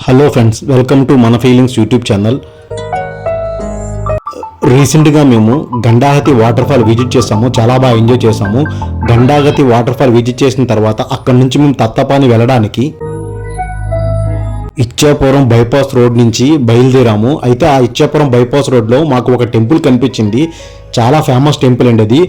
Hello friends, welcome to మన feelings YouTube channel. రీసెంట్గా మేము గండాగతి వాటర్ ఫాల్ విజిట్ చేసాము. చాలా బాగా ఎంజాయ్ చేసాము. గండాగతి వాటర్ ఫాల్ విజిట్ చేసిన తర్వాత అక్కడి నుంచి మేము తత్తపాని వెళ్ళడానికి ఇచ్చాపురం బైపాస్ రోడ్ నుంచి బయలుదేరాము. అయితే ఆ ఇచ్చాపురం బైపాస్ రోడ్లో మాకు ఒక టెంపుల్ కనిపించింది. చాలా ఫేమస్ టెంపుల్ అండి అది.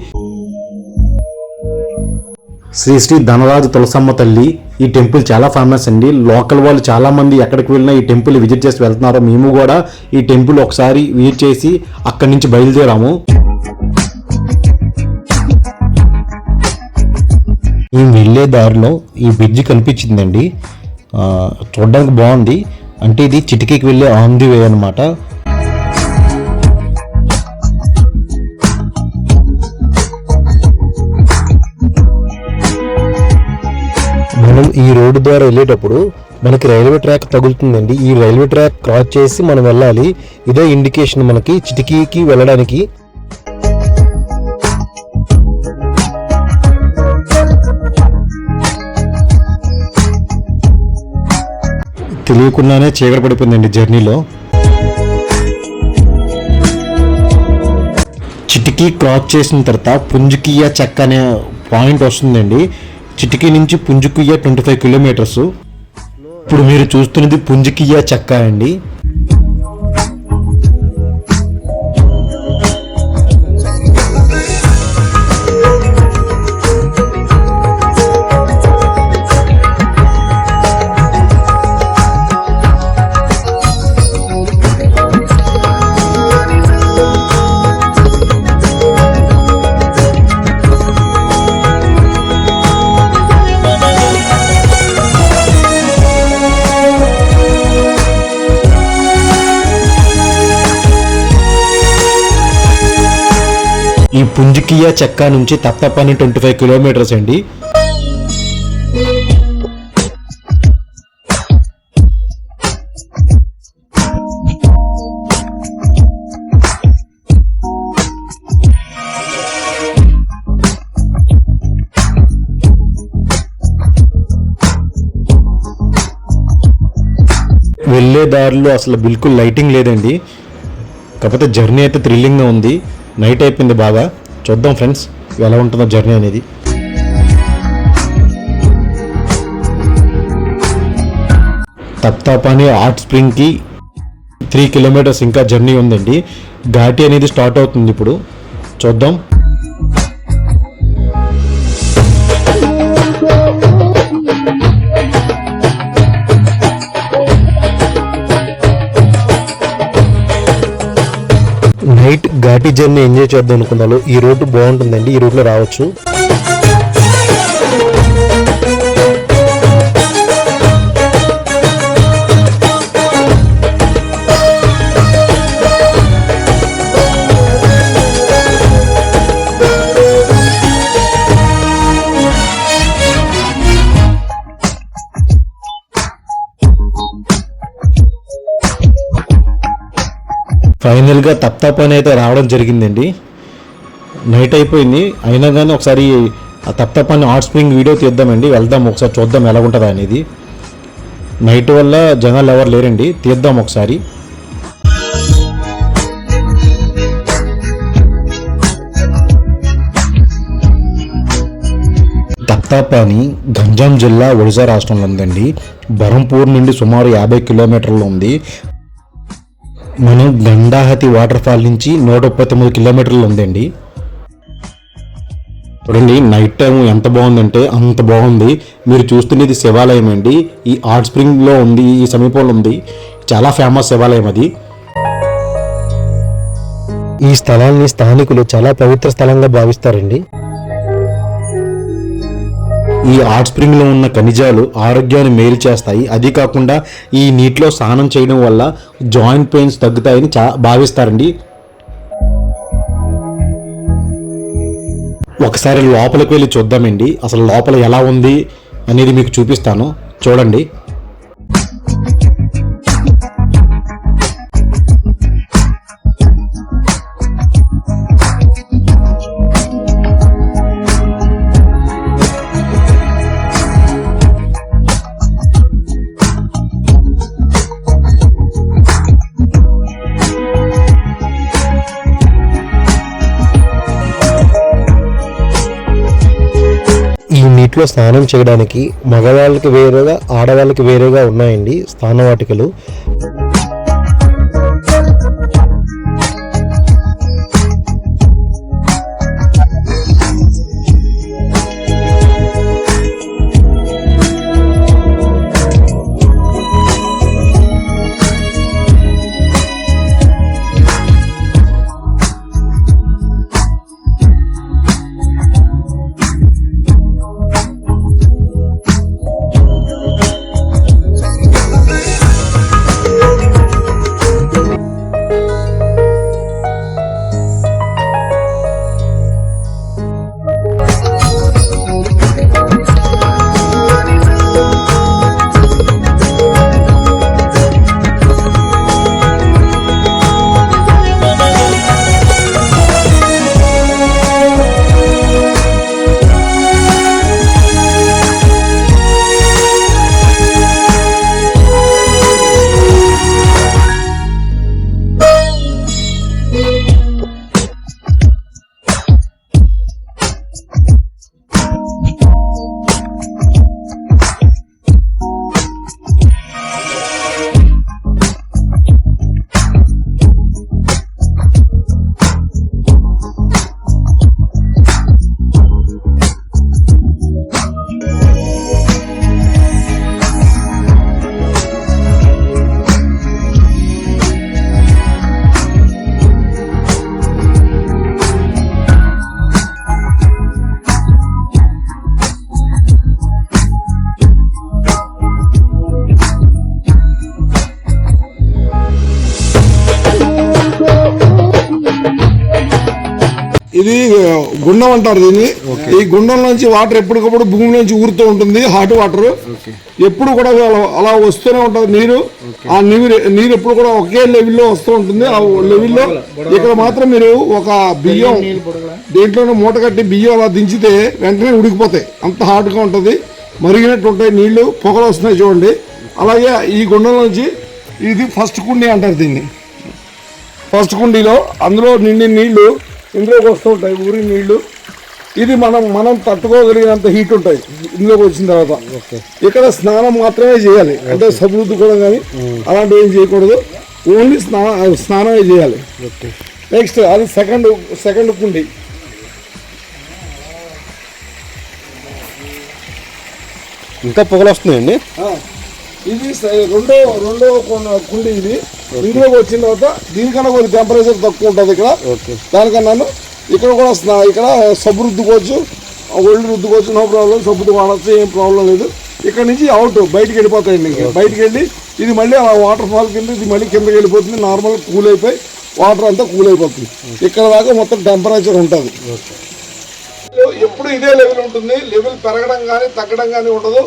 శ్రీ శ్రీ ధనరాజు తులసమ్మ తల్లి. ఈ టెంపుల్ చాలా ఫేమస్ అండి. లోకల్ వాళ్ళు చాలా మంది ఎక్కడికి వెళ్ళినా ఈ టెంపుల్ విజిట్ చేసి వెళ్తున్నారు. మేము కూడా ఈ టెంపుల్ ఒకసారి విజిట్ చేసి అక్కడి నుంచి బయలుదేరాము. ఈ వెళ్ళే దారిలో ఈ బ్రిడ్జి కనిపించిందండి. చూడడానికి బాగుంది. అంటే ఇది చిటికీకి వెళ్ళే ఆన్ ది వే అనమాట. మనం ఈ రోడ్డు ద్వారా వెళ్ళేటప్పుడు మనకి రైల్వే ట్రాక్ తగులుతుందండి. ఈ రైల్వే ట్రాక్ క్రాస్ చేసి మనం వెళ్ళాలి. ఇదే ఇండికేషన్ మనకి చిటికీకి వెళ్ళడానికి. తెలియకుండానే చీకటి పడిపోయిందండి జర్నీలో. చిటికీ క్రాస్ చేసిన తర్వాత పుంజుకియా చెక్క అనే పాయింట్ వస్తుందండి. చిటికీ నుంచి పుంజుకియా 25 కిలోమీటర్స్. ఇప్పుడు మీరు చూస్తున్నది పుంజుకియా చెక్క అండి. ఈ పుంజుకియా చెక్క నుంచి తత్తపని 25 కిలోమీటర్స్ అండి. వెళ్ళే దారిలో అసలు బిల్కుల్ లైటింగ్ లేదండి. కాకపోతే జర్నీ అయితే థ్రిల్లింగ్గా ఉంది. నైట్ అయిపోయింది బాగా. చూద్దాం ఫ్రెండ్స్ ఎలా ఉంటుందో జర్నీ అనేది. తప్తాపాని హాట్ స్ప్రింగ్కి 3 కిలోమీటర్స్ ఇంకా జర్నీ ఉందండి. ఘాటి అనేది స్టార్ట్ అవుతుంది ఇప్పుడు. చూద్దాం. నైట్ ఘాటి జర్నీ ఎంజాయ్ చేద్దాం అనుకున్నాను. ఈ రూట్ బాగుంటుందండి. ఈ రూట్లో రావచ్చు. ఫైనల్గా తప్తాపాని అయితే రావడం జరిగిందండి. నైట్ అయిపోయింది. అయినా కానీ ఒకసారి ఆ తప్తాపాని హాట్ స్ప్రింగ్ వీడియో తీద్దామండి. వెళ్దాం ఒకసారి, చూద్దాం ఎలా ఉంటుందా అనేది. నైట్ వల్ల జనాలు ఎవరు లేరండి. తీద్దాం ఒకసారి. తప్తాపాని గంజాం జిల్లా, ఒడిశా రాష్ట్రంలో ఉందండి. బరంపూర్ నుండి సుమారు 50 కిలోమీటర్లు ఉంది. మనం గండాహతి వాటర్ ఫాల్ నుంచి 139 కిలోమీటర్లు ఉందండి. చూడండి నైట్ టైం ఎంత బాగుందంటే అంత బాగుంది. మీరు చూస్తున్నది శివాలయం అండి. ఈ హాట్ స్ప్రింగ్లో ఉంది, ఈ సమీపంలో ఉంది. చాలా ఫేమస్ శివాలయం అది. ఈ స్థలాన్ని స్థానికులు చాలా పవిత్ర స్థలంగా భావిస్తారండి. ఈ హాట్ స్ప్రింగ్ లో ఉన్న ఖనిజాలు ఆరోగ్యాన్ని మేలు చేస్తాయి. అది కాకుండా ఈ నీటిలో స్నానం చేయడం వల్ల జాయింట్ పెయిన్స్ తగ్గుతాయని భావిస్తారండి. ఒకసారి లోపలికి వెళ్ళి చూద్దామండి. అసలు లోపల ఎలా ఉంది అనేది మీకు చూపిస్తాను. చూడండి. దీంట్లో స్నానం చేయడానికి మగవాళ్ళకి వేరేగా ఆడవాళ్ళకి వేరేగా ఉన్నాయండి స్నానవాటికలు. ఇది గుండం అంటారు దీన్ని. ఈ గుండం నుంచి వాటర్ ఎప్పటికప్పుడు భూమి నుంచి ఊరుతూ ఉంటుంది. హాట్ వాటర్ ఎప్పుడు కూడా అలా వస్తూనే ఉంటుంది నీరు. ఆ నీరు ఎప్పుడు కూడా ఒకే లెవెల్లో వస్తూ ఉంటుంది. ఆ లెవెల్లో ఇక్కడ మాత్రం మీరు ఒక బియ్యం దేంట్లోనే మూట కట్టి బియ్యం అలా దించితే వెంటనే ఉడికిపోతాయి, అంత హాట్గా ఉంటుంది. మరిగినట్టు ఉంటాయి నీళ్లు, పొగలు వస్తున్నాయి చూడండి. అలాగే ఈ గుండం నుంచి ఇది ఫస్ట్ కుండీ అంటారు దీన్ని. ఫస్ట్ కుండీలో అందులో నిండి నీళ్లు ఇందులోకి వస్తూ ఉంటాయి, ఊరి నీళ్లు. ఇది మనం తట్టుకోగలిగినంత హీట్ ఉంటాయి ఇందులోకి వచ్చిన తర్వాత. ఇక్కడ స్నానం మాత్రమే చేయాలి, అంటే సబృద్ధి కూడా కానీ అలాంటివి ఏం చేయకూడదు, ఓన్లీ స్నానమే చేయాలి. నెక్స్ట్ అది సెకండ్ కుండి. ఇంకా పొగలు వస్తున్నాయండి. ఇది రెండో కుండి. ఇది ఇందులోకి వచ్చిన తర్వాత దీనికన్నా కొంచెం టెంపరేచర్ తక్కువ ఉంటుంది ఇక్కడ. దానికన్నా ఇక్కడ కూడా ఇక్కడ సబ్బు రుద్దుకోవచ్చు, ఒళ్ళు రుద్దుకోవచ్చు, నో ప్రాబ్లం. సబ్బుతో వాడచ్చు, ఏం ప్రాబ్లం లేదు. ఇక్కడ నుంచి అవుట్ బయటికి వెళ్ళిపోతాయండి. బయటికి వెళ్ళి ఇది మళ్ళీ అలా వాటర్ ఫాల్ కింద ఇది మళ్ళీ కిందకి వెళ్ళిపోతుంది. నార్మల్ కూల్ అయిపోయి వాటర్ అంతా కూల్ అయిపోతుంది. ఇక్కడ దాకా మొత్తం టెంపరేచర్ ఉంటుంది. ఎప్పుడు ఇదే లెవెల్ ఉంటుంది, లెవెల్ పెరగడం కానీ తగ్గడం కానీ ఉండదు.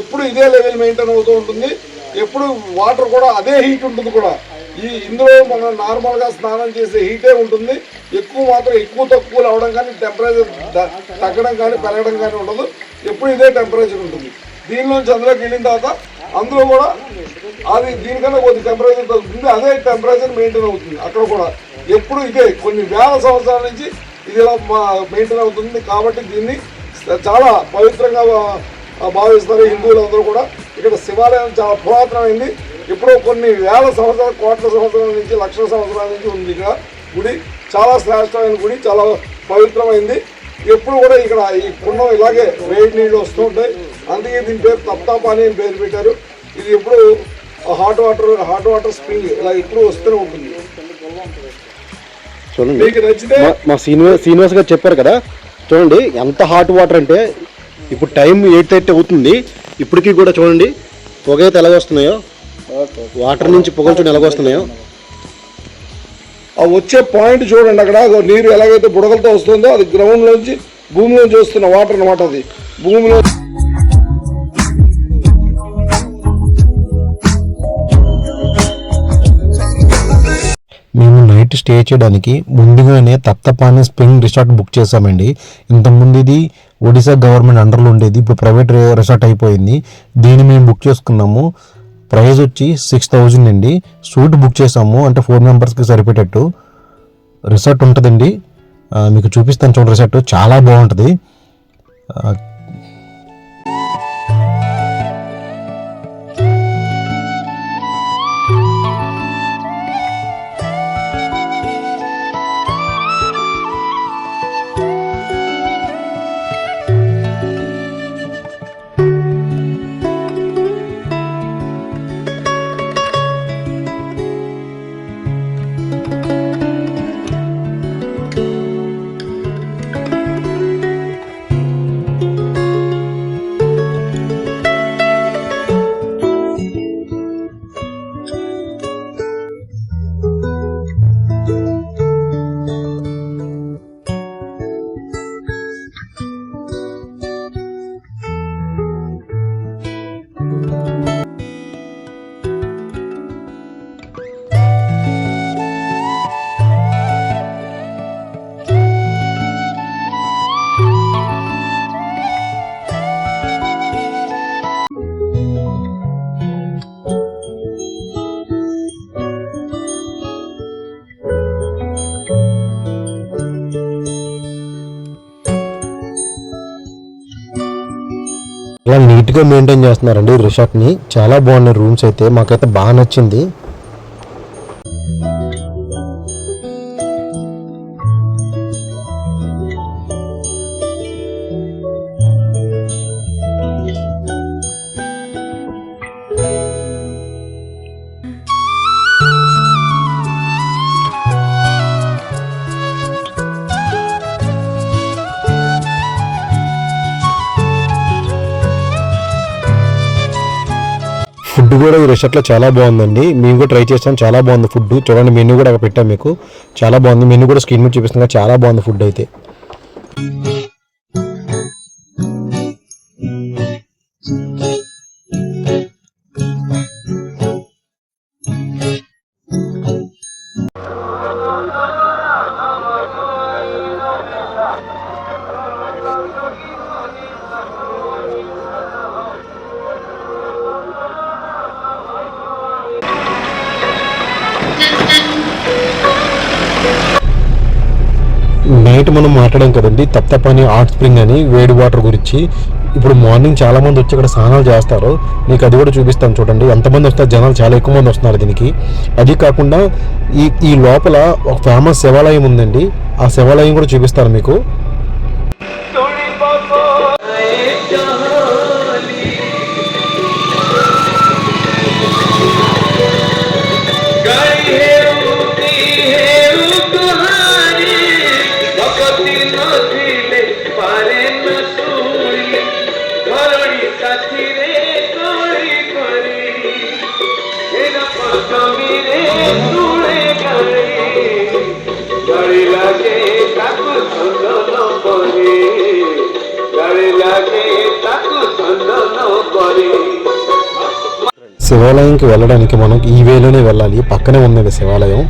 ఎప్పుడు ఇదే లెవెల్ మెయింటైన్ అవుతూ ఉంటుంది. ఎప్పుడు వాటర్ కూడా అదే హీట్ ఉంటుంది కూడా. ఇందులో మనం నార్మల్గా స్నానం చేసే హీటే ఉంటుంది. ఎక్కువ తక్కువ అవడం కానీ టెంపరేచర్ తగ్గడం కానీ పెరగడం కానీ ఉండదు. ఎప్పుడు ఇదే టెంపరేచర్ ఉంటుంది. దీనిలోంచి అందులోకి వెళ్ళిన తర్వాత అందులో కూడా అది దీనికన్నా కొద్ది టెంపరేచర్ తగ్గుతుంది, అదే టెంపరేచర్ మెయింటైన్ అవుతుంది. అక్కడ కూడా ఎప్పుడు ఇదే కొన్ని వేల సంవత్సరాల నుంచి ఇది ఇలా మెయింటైన్ అవుతుంది. కాబట్టి దీన్ని చాలా పవిత్రంగా భావిస్తారు హిందువులందరూ కూడా. ఇక్కడ శివాలయం చాలా పురాతనమైంది. ఇప్పుడు కొన్ని వేల సంవత్సరాలు, కోట్ల సంవత్సరాల నుంచి, లక్షల సంవత్సరాల నుంచి ఉంది ఇక్కడ గుడి. చాలా శ్రేష్టమైన గుడి, చాలా పవిత్రమైంది. ఎప్పుడు కూడా ఇక్కడ ఈ కుండం ఇలాగే వేడి నీళ్ళు వస్తూ ఉంటాయి. అందుకే దీని పేరు తప్తాపాని అని పేరు పెట్టారు. ఇది ఎప్పుడు హాట్ వాటర్ స్ప్రింగ్ ఇలా ఎప్పుడు వస్తూనే ఉంటుంది. చూడండి, మీకు నచ్చితే మా శ్రీనివాస్ గారు చెప్పారు కదా, చూడండి ఎంత హాట్ వాటర్ అంటే. ఇప్పుడు టైం 8:30 అవుతుంది. ఇప్పటికీ కూడా చూడండి పొగ అయితే ఎలాగొస్తున్నాయో, వాటర్ నుంచి పొగలు చూడండి ఎలాగొస్తున్నాయో. ఆ వచ్చే పాయింట్ చూడండి, అక్కడ నీరు ఎలాగైతే బుడగలతో వస్తుందో అది గ్రౌండ్ లోంచి భూమిలోంచి వస్తున్న వాటర్ అనమాట. అది భూమిలో మేము నైట్ స్టే చేయడానికి ముందుగానే తప్తపాని స్ప్రింగ్ రిసార్ట్ బుక్ చేసామండి. ఇంతకుముందు ఇది ఒడిశా గవర్నమెంట్ అండర్లో ఉండేది, ఇప్పుడు ప్రైవేట్ రిసార్ట్ అయిపోయింది. దీన్ని మేము బుక్ చేసుకున్నాము. ప్రైస్ వచ్చి 6,000 అండి. సూట్ బుక్ చేసాము, అంటే 4 మెంబర్స్కి సరిపెట్టేట్టు రిసార్ట్ ఉంటుందండి. మీకు చూపిస్తాను చూడండి, రిసార్ట్ చాలా బాగుంటుంది. నీట్గా మెయింటైన్ చేస్తున్నారండి రిసార్ట్ని. చాలా బాగున్నాయి రూమ్స్ అయితే, మాకైతే బాగా నచ్చింది. ఫుడ్ కూడా ఈ రెస్టారెంట్లో చాలా బాగుందండి. మేము కూడా ట్రై చేసాం, చాలా బాగుంది ఫుడ్. చూడండి మెనూ కూడా అక్కడ పెట్టాం మీకు, చాలా బాగుంది. మెనూ కూడా స్క్రీన్ మీద చూపిస్తున్నా, చాలా బాగుంది ఫుడ్ అయితే. నైట్ మనం మాట్లాడాం కదండి తప్తపాని హాట్ స్ప్రింగ్ అని, వేడి వాటర్ గురించి. ఇప్పుడు మార్నింగ్ చాలా మంది వచ్చి ఇక్కడ స్నానాలు చేస్తారు. మీకు అది కూడా చూపిస్తాను చూడండి. ఎంతమంది వస్తారు, జనాలు చాలా ఎక్కువ మంది వస్తున్నారు దీనికి. అది కాకుండా ఈ లోపల ఒక ఫేమస్ శివాలయం ఉందండి, ఆ శివాలయం కూడా చూపిస్తాను మీకు. శివాలయంకి వెళ్ళడానికి మనం ఈ వేలోనే వెళ్ళాలి, పక్కనే ఉన్నది శివాలయం.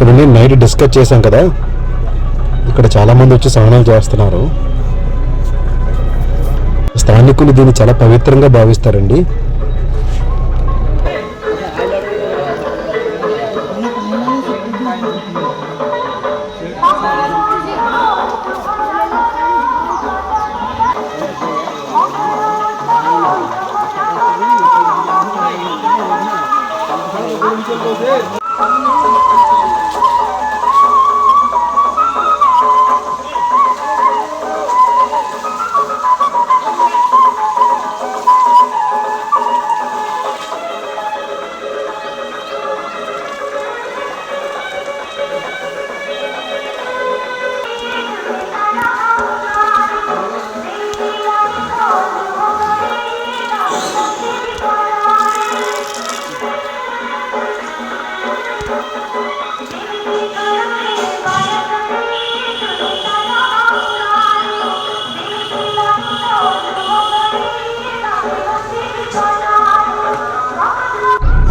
చూడండి నైట్ డిస్కస్ చేశాం కదా, ఇక్కడ చాలా మంది వచ్చి స్నానాలు చేస్తున్నారు. స్థానికులు దీన్ని చాలా పవిత్రంగా భావిస్తారండి.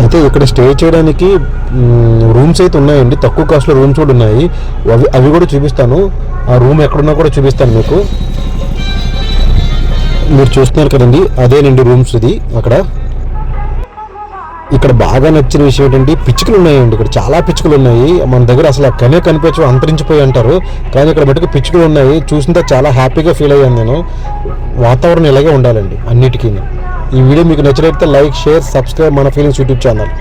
అయితే ఇక్కడ స్టే చేయడానికి రూమ్స్ అయితే ఉన్నాయండి, తక్కువ కాస్ట్లో రూమ్స్ కూడా ఉన్నాయి. అవి కూడా చూపిస్తాను. ఆ రూమ్ ఎక్కడున్నా కూడా చూపిస్తాను మీకు. మీరు చూస్తున్నారు కదండి, అదేనండి రూమ్స్. ఇది అక్కడ. ఇక్కడ బాగా నచ్చిన విషయం ఏంటంటే పిచ్చుకలు ఉన్నాయండి. ఇక్కడ చాలా పిచ్చుకలు ఉన్నాయి. మన దగ్గర అసలు కనిపించవు, అంతరించిపోయి అంటారు. కానీ ఇక్కడ మటుకు పిచ్చుకలు ఉన్నాయి. చూసినంత చాలా హ్యాపీగా ఫీల్ అయ్యాను నేను. వాతావరణం ఇలాగే ఉండాలండి అన్నిటికీ. ఈ వీడియో మీకు నచ్చినట్లయితే లైక్, షేర్, సబ్స్క్రైబ్ మన ఫీలింగ్స్ యూట్యూబ్ ఛానల్.